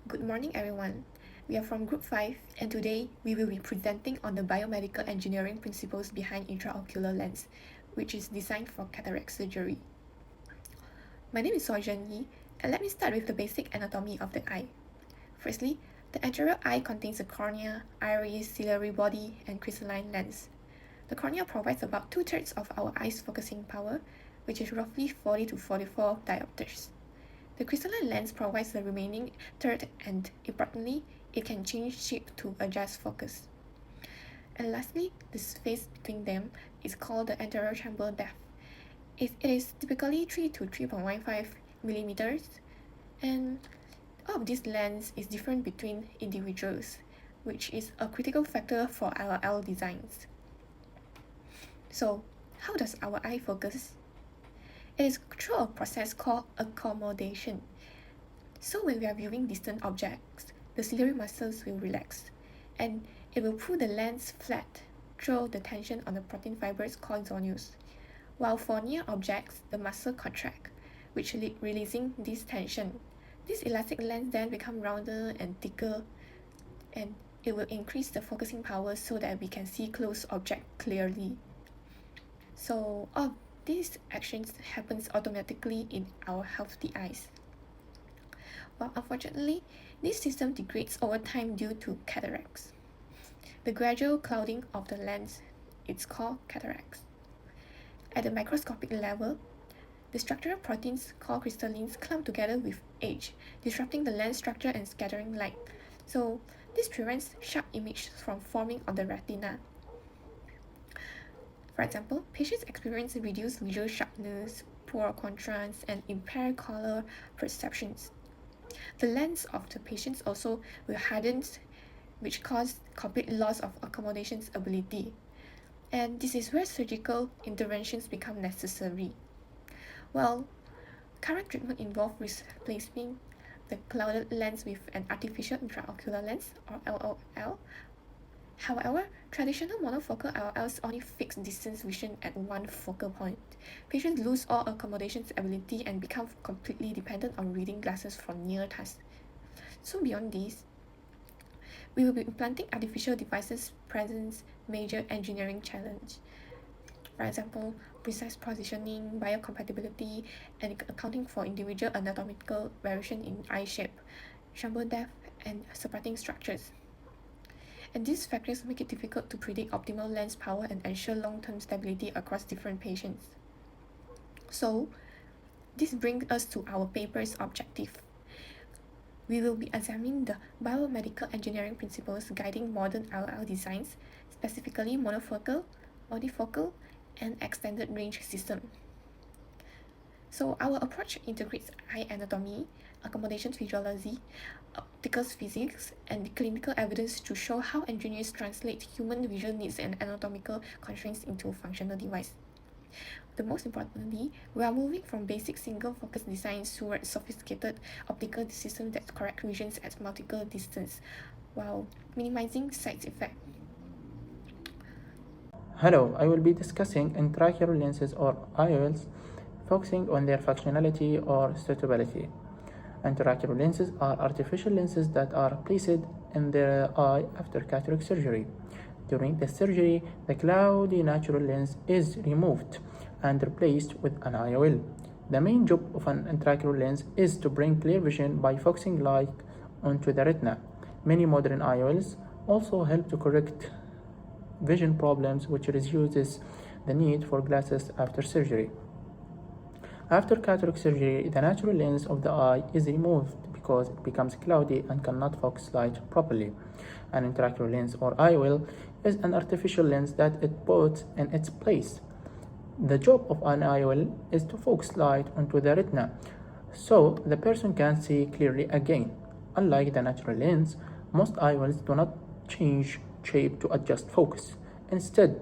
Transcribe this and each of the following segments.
Good morning, everyone. We are from Group 5, and today we will be presenting on the biomedical engineering principles behind intraocular lens, which is designed for cataract surgery. My name is Soijen Yi, and let me start with the basic anatomy of the eye. Firstly, the anterior eye contains a cornea, iris, ciliary body, and crystalline lens. The cornea provides about 2/3 of our eye's focusing power, which is roughly 40 to 44 diopters. The crystalline lens provides the remaining third, and importantly, it can change shape to adjust focus. And lastly, the space between them is called the anterior chamber depth. It is typically 3 to 3.15 millimeters, and all of this lens is different between individuals, which is a critical factor for IOL designs. So, how does our eye focus? It is through a process called accommodation. So when we are viewing distant objects, the ciliary muscles will relax, and it will pull the lens flat through the tension on the protein fibers called zonules. While for near objects, the muscle contract, which releasing this tension. This elastic lens then become rounder and thicker, and it will increase the focusing power so that we can see close object clearly. So all these actions happens automatically in our healthy eyes. Well, unfortunately, this system degrades over time due to cataracts. The gradual clouding of the lens is called cataracts. At the microscopic level, the structural proteins called crystallines clump together with age, disrupting the lens structure and scattering light. So this prevents sharp images from forming on the retina. For example, patients experience reduced visual sharpness, poor contrast, and impaired color perceptions. The lens of the patients also will harden, which cause complete loss of accommodation's ability. And this is where surgical interventions become necessary. Well, current treatment involves replacing the clouded lens with an artificial intraocular lens, or LOL. However, traditional monofocal IOLs only fix distance vision at one focal point. Patients lose all accommodation's ability and become completely dependent on reading glasses for near tasks. So beyond this, we will be implanting artificial devices presents major engineering challenge. For example, precise positioning, biocompatibility, and accounting for individual anatomical variation in eye shape, chamber depth, and supporting structures. And these factors make it difficult to predict optimal lens power and ensure long-term stability across different patients. So, this brings us to our paper's objective. We will be examining the biomedical engineering principles guiding modern IOL designs, specifically monofocal, multifocal, and extended range system. So our approach integrates eye anatomy, accommodation physiology, optical physics, and clinical evidence to show how engineers translate human visual needs and anatomical constraints into a functional device. The most importantly, we are moving from basic single-focus designs towards sophisticated optical systems that correct visions at multiple distance, while minimizing side effects. Hello, I will be discussing intraocular lenses or IOLs, focusing on their functionality or suitability. Intraocular lenses are artificial lenses that are placed in the eye after cataract surgery. During the surgery, the cloudy natural lens is removed and replaced with an IOL. The main job of an intraocular lens is to bring clear vision by focusing light onto the retina. Many modern IOLs also help to correct vision problems, which reduces the need for glasses after surgery. After cataract surgery, the natural lens of the eye is removed because it becomes cloudy and cannot focus light properly. An intraocular lens or IOL is an artificial lens that it puts in its place. The job of an IOL is to focus light onto the retina so the person can see clearly again. Unlike the natural lens, most IOLs do not change shape to adjust focus. Instead,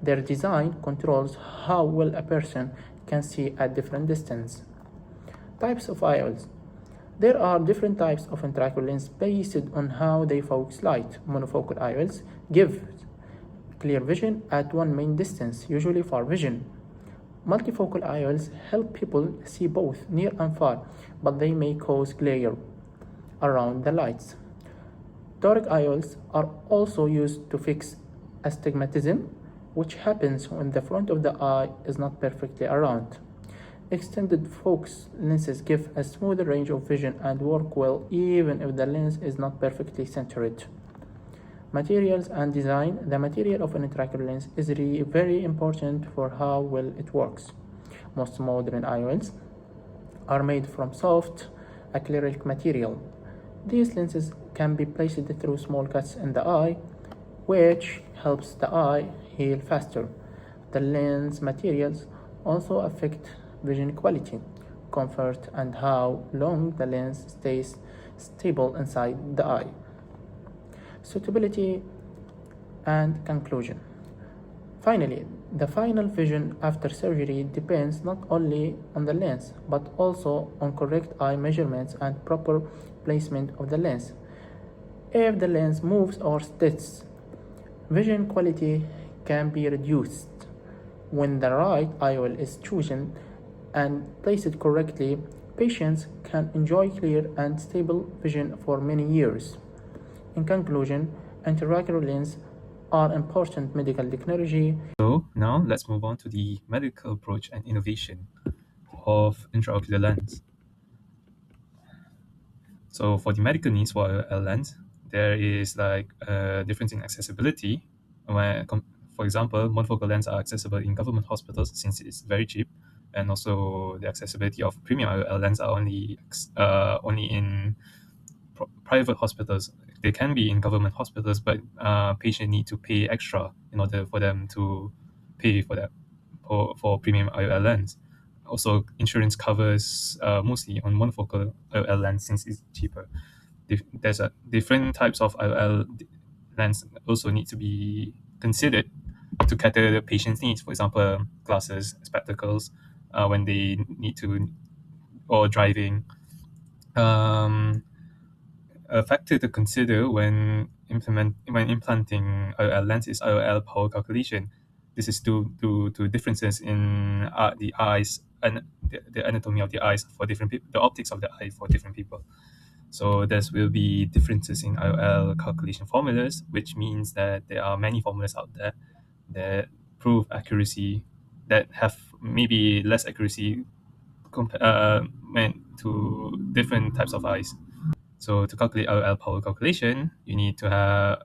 their design controls how well a person can see at different distance. Types of IOLs. There are different types of intraocular lens based on how they focus light. Monofocal IOLs give clear vision at one main distance, usually far vision. Multifocal IOLs help people see both near and far, but they may cause glare. around the lights. Toric IOLs are also used to fix astigmatism, which happens when the front of the eye is not perfectly around. Extended focus lenses give a smoother range of vision and work well even if the lens is not perfectly centered. Materials and design. The material of an intraocular lens is very important for how well it works. Most modern IOLs are made from soft acrylic material. These lenses can be placed through small cuts in the eye, which helps the eye heal faster. The lens materials also affect vision quality, comfort, and how long the lens stays stable inside the eye. Suitability and conclusion. Finally, the final vision after surgery depends not only on the lens but also on correct eye measurements and proper placement of the lens. If the lens moves or sits, vision quality can be reduced. When the right IOL is chosen and placed correctly, patients can enjoy clear and stable vision for many years. In conclusion, intraocular lenses are important medical technology. So now let's move on to the medical approach and innovation of intraocular lens. So for the medical needs for a lens, there is like a difference in accessibility. For example, monofocal lenses are accessible in government hospitals since it's very cheap, and also the accessibility of premium IOL lenses are only in private hospitals. They can be in government hospitals, but patients need to pay extra in order for them to pay for that for premium IOL lens. Also, insurance covers mostly on monofocal IOL lens since it's cheaper. There's a different types of IOL lens also need to be considered to cater the patient's needs. For example, glasses, spectacles, when they need to, or driving. A factor to consider when implanting IOL lens is IOL power calculation. This is due to differences in the eyes and the anatomy of the eyes for different people, the optics of the eye for different people. So there will be differences in IOL calculation formulas, which means that there are many formulas out there that prove accuracy, that have maybe less accuracy meant to different types of eyes. So to calculate IOL power calculation, you need to have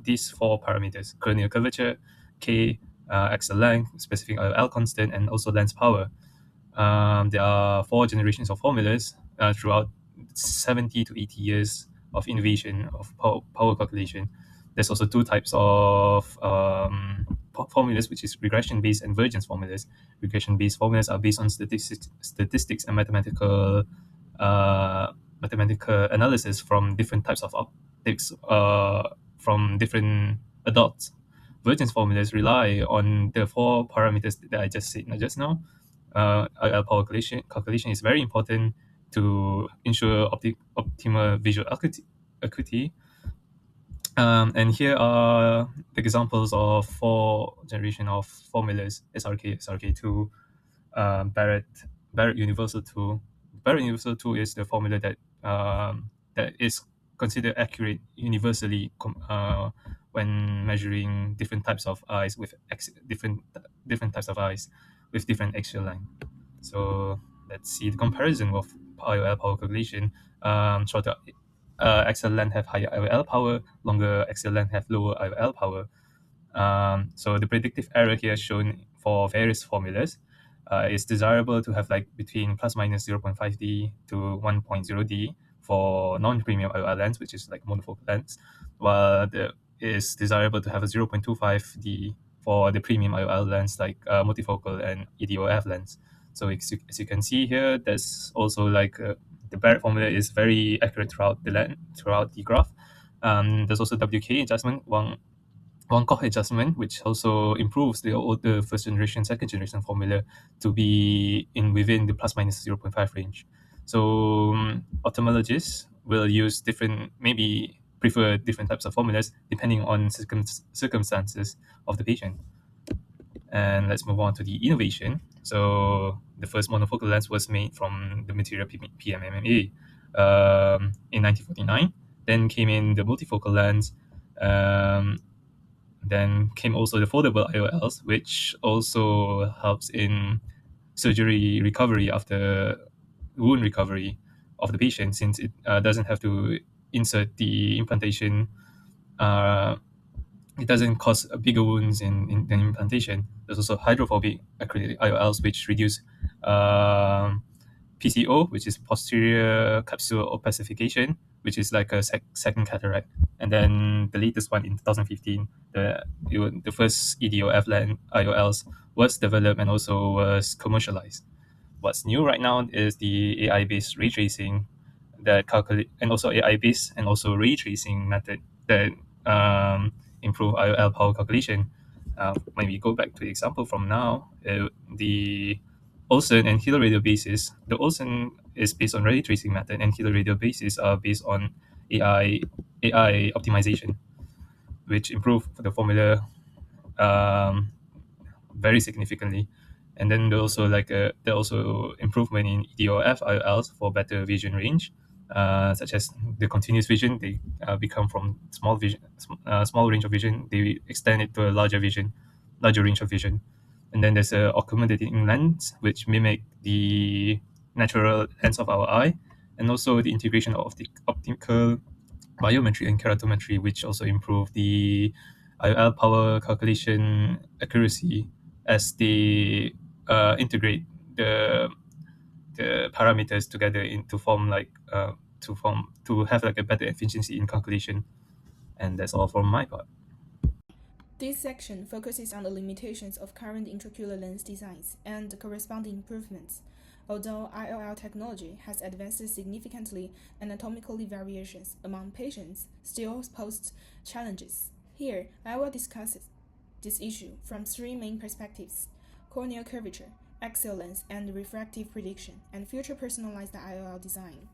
these four parameters: corneal curvature, K, axial length, specific IOL constant, and also lens power. There are 4 generations of formulas throughout 70 to 80 years of innovation of power calculation. There's also 2 types of formulas, which is regression-based and Vergence formulas. Regression-based formulas are based on statistics and mathematical analysis from different types of optics from different adults. Vergence formulas rely on the 4 parameters that I just said just now. IOL power calculation is very important to ensure optimal visual acuity. And here are the examples of 4 generation of formulas: SRK, SRK2, Barrett Universal 2. Barrett Universal 2 is the formula that is considered accurate universally when measuring different types of eyes with different types of eyes with different axial length. So let's see the comparison of IOL power calculation. Shorter axial length have higher IOL power, longer axial length have lower IOL power. So the predictive error here shown for various formulas. It's desirable to have like between plus minus 0.5D to 1.0D for non-premium IOL lens, which is like monofocal lens, while it's desirable to have a 0.25D for the premium IOL lens like multifocal and EDOF lens. So as you can see here, there's also like the Barrett formula is very accurate throughout the graph. There's also WK adjustment, Wang-Koch adjustment, which also improves the older first generation, second generation formula to be within the plus minus 0.5 range. So ophthalmologists will use maybe prefer different types of formulas depending on circumstances of the patient. And let's move on to the innovation. So the first monofocal lens was made from the material PMMA. in 1949. Then came in the multifocal lens. Then came also the foldable IOLs, which also helps in surgery recovery after wound recovery of the patient, since it doesn't have to insert the implantation. It doesn't cause bigger wounds in the implantation. There's also hydrophobic acrylic IOLs, which reduce PCO, which is posterior capsule opacification, which is like a second cataract. And then the latest one in 2015, the first EDOF IOLs was developed and also was commercialized. What's new right now is the AI-based ray tracing that calculate, and also AI-based and also ray tracing method that improve IOL power calculation. When we go back to the example from now, the Olsen and Hilo radial basis, the Olsen is based on ray tracing method, and Hilo radial basis are based on AI optimization, which improve the formula very significantly. And then there also there also improvement in EDOF IOLs for better vision range, such as the continuous vision. They become from small range of vision. They extend it to a larger range of vision. And then there's a accommodating lens, which mimic the natural lens of our eye, and also the integration of the optical biometry and keratometry, which also improve the IOL power calculation accuracy as they integrate the parameters together to form to have like a better efficiency in calculation. And that's all from my part. This section focuses on the limitations of current intraocular lens designs and the corresponding improvements. Although IOL technology has advanced significantly, anatomically variations among patients still pose challenges. Here, I will discuss this issue from three main perspectives: corneal curvature, axial lens, and refractive prediction, and future personalized IOL design.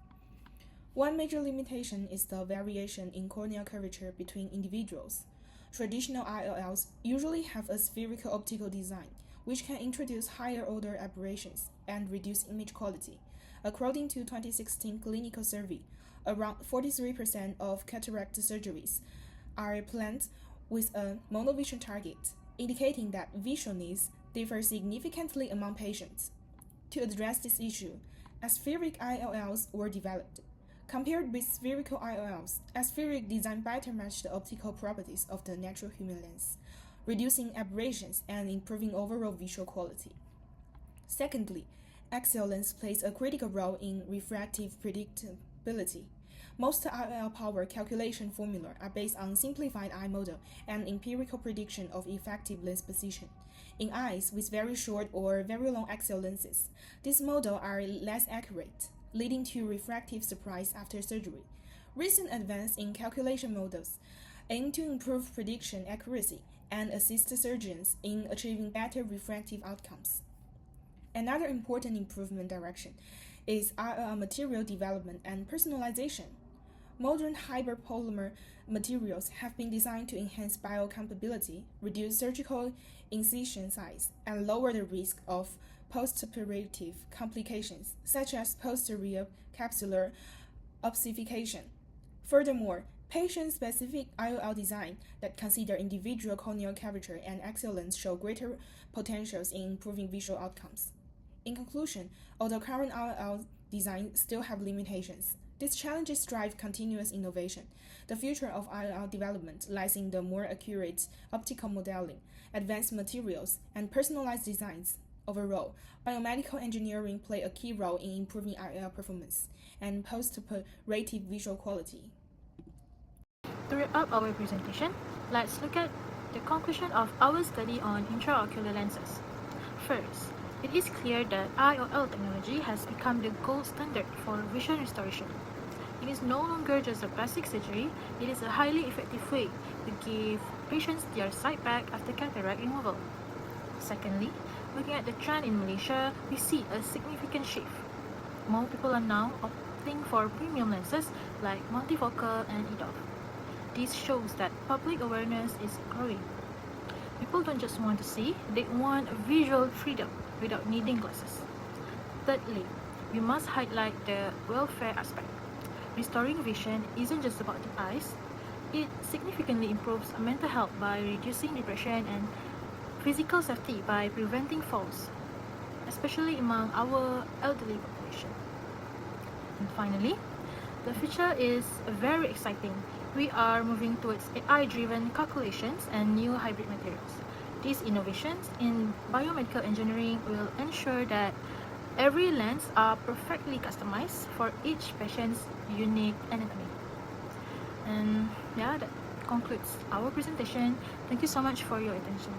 One major limitation is the variation in corneal curvature between individuals. Traditional IOLs usually have a spherical optical design, which can introduce higher order aberrations and reduce image quality. According to 2016 clinical survey, around 43% of cataract surgeries are planned with a monovision target, indicating that visual needs differ significantly among patients. To address this issue, aspheric IOLs were developed. Compared with spherical IOLs, aspheric design better match the optical properties of the natural human lens, reducing aberrations and improving overall visual quality. Secondly, axial lens plays a critical role in refractive predictability. Most IOL power calculation formula are based on simplified eye model and empirical prediction of effective lens position. In eyes with very short or very long axial lenses, these models are less accurate, leading to refractive surprise after surgery. Recent advances in calculation models aim to improve prediction accuracy and assist surgeons in achieving better refractive outcomes. Another important improvement direction is IOL material development and personalization. Modern hyperpolymer materials have been designed to enhance biocompatibility, reduce surgical incision size, and lower the risk of postoperative complications, such as posterior capsular ossification. Furthermore, patient-specific IOL design that consider individual corneal curvature and axial lens show greater potentials in improving visual outcomes. In conclusion, although current IOL designs still have limitations, these challenges drive continuous innovation. The future of IOL development lies in the more accurate optical modeling, advanced materials, and personalized designs. Overall, biomedical engineering play a key role in improving IOL performance and post-operative visual quality. To wrap up our presentation, let's look at the conclusion of our study on intraocular lenses. First, it is clear that IOL technology has become the gold standard for vision restoration. It is no longer just a plastic surgery, it is a highly effective way to give patients their sight back after cataract removal. Secondly, looking at the trend in Malaysia, we see a significant shift. More people are now opting for premium lenses like multifocal and EDOF. This shows that public awareness is growing. People don't just want to see, they want visual freedom without needing glasses. Thirdly, we must highlight the welfare aspect. restoring vision isn't just about the eyes. It significantly improves mental health by reducing depression and physical safety by preventing falls, especially among our elderly population. And finally, the future is very exciting. We are moving towards AI-driven calculations and new hybrid materials. These innovations in biomedical engineering will ensure that every lens are perfectly customized for each patient's unique anatomy. And yeah, that concludes our presentation. Thank you so much for your attention.